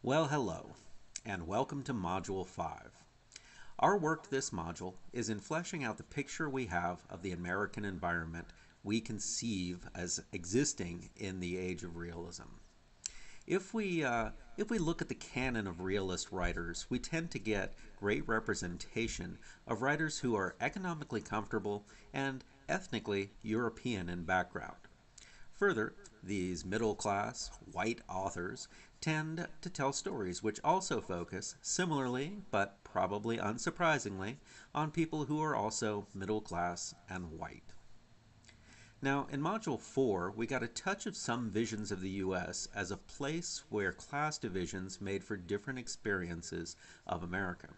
Well, hello, and welcome to Module 5. Our work this module is in fleshing out the picture we have of the American environment we conceive as existing in the age of realism. If we look at the canon of realist writers, we tend to get great representation of writers who are economically comfortable and ethnically European in background. Further, these middle-class, white authors tend to tell stories which also focus, similarly but probably unsurprisingly, on people who are also middle-class and white. Now, in Module 4, we got a touch of some visions of the U.S. as a place where class divisions made for different experiences of America.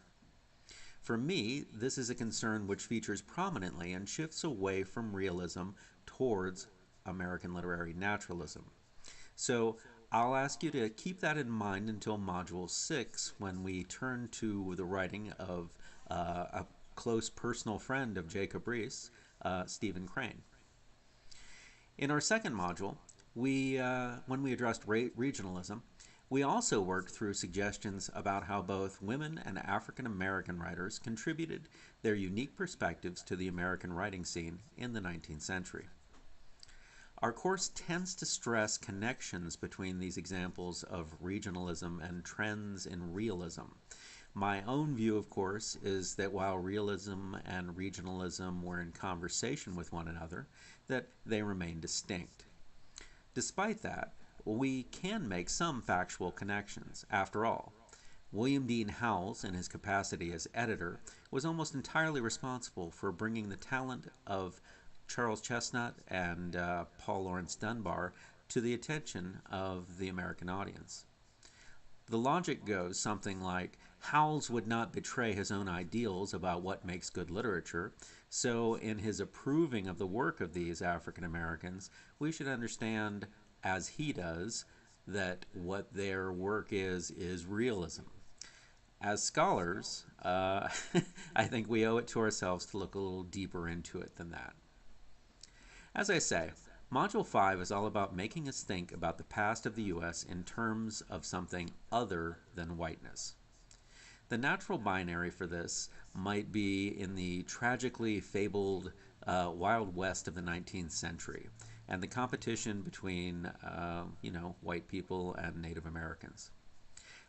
For me, this is a concern which features prominently and shifts away from realism towards American literary naturalism. So I'll ask you to keep that in mind until Module 6 when we turn to the writing of a close personal friend of Jacob Riis, Stephen Crane. In our second module, when we addressed regionalism, we also worked through suggestions about how both women and African American writers contributed their unique perspectives to the American writing scene in the 19th century. Our course tends to stress connections between these examples of regionalism and trends in realism. My own view, of course, is that while realism and regionalism were in conversation with one another, that they remain distinct. Despite that, we can make some factual connections. After all, William Dean Howells, in his capacity as editor, was almost entirely responsible for bringing the talent of Charles Chesnutt and Paul Laurence Dunbar to the attention of the American audience. The logic goes something like, Howells would not betray his own ideals about what makes good literature, so in his approving of the work of these African Americans, we should understand, as he does, that what their work is realism. As scholars, I think we owe it to ourselves to look a little deeper into it than that. As I say, Module 5 is all about making us think about the past of the U.S. in terms of something other than whiteness. The natural binary for this might be in the tragically fabled Wild West of the 19th century and the competition between, white people and Native Americans.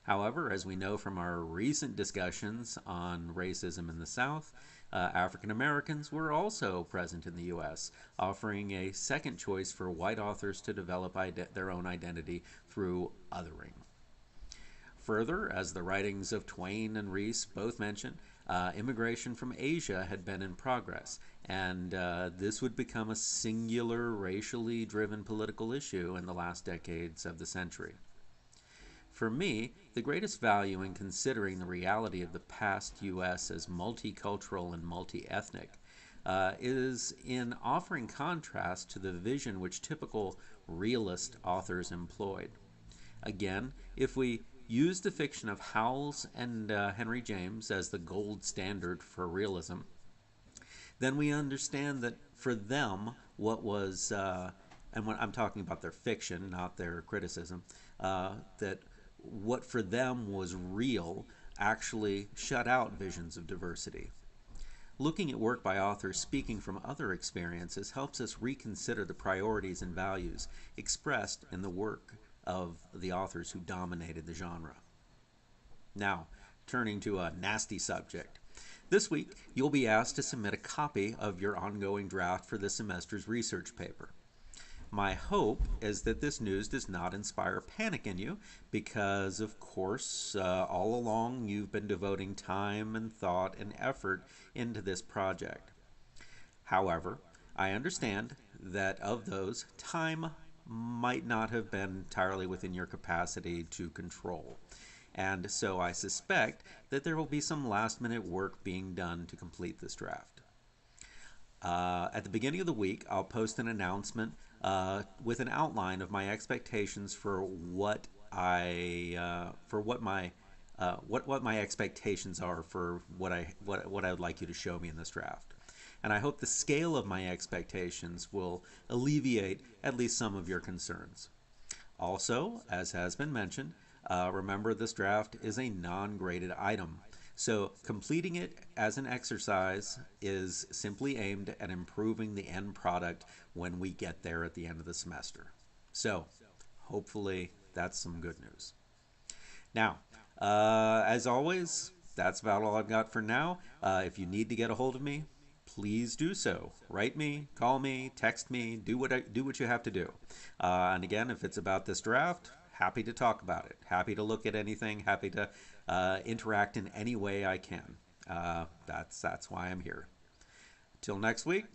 However, as we know from our recent discussions on racism in the South, African Americans were also present in the U.S., offering a second choice for white authors to develop their own identity through othering. Further, as the writings of Twain and Riis both mention, immigration from Asia had been in progress, and this would become a singular racially driven political issue in the last decades of the century. For me, the greatest value in considering the reality of the past U.S. as multicultural and multi-ethnic is in offering contrast to the vision which typical realist authors employed. Again, if we use the fiction of Howells and Henry James as the gold standard for realism, then we understand that for them, what was, and when I'm talking about their fiction, not their criticism, that what for them was real actually shut out visions of diversity. Looking at work by authors speaking from other experiences helps us reconsider the priorities and values expressed in the work of the authors who dominated the genre. Now, turning to a nasty subject. This week, you'll be asked to submit a copy of your ongoing draft for this semester's research paper. My hope is that this news does not inspire panic in you because, of course, all along you've been devoting time and thought and effort into this project. However, I understand that of those, time might not have been entirely within your capacity to control. And so I suspect that there will be some last-minute work being done to complete this draft. At the beginning of the week, I'll post an announcement with an outline of my expectations for what my expectations are for what I would like you to show me in this draft. And I hope the scale of my expectations will alleviate at least some of your concerns. Also, as has been mentioned, Remember, this draft is a non-graded item. So completing it as an exercise is simply aimed at improving the end product when we get there at the end of the semester. So hopefully that's some good news. Now, as always, that's about all I've got for now. If you need to get a hold of me, please do so. Write me, call me, text me, do what you have to do. And again, if it's about this draft, happy to talk about it. Happy to look at anything. Happy to interact in any way I can. That's why I'm here. Till next week.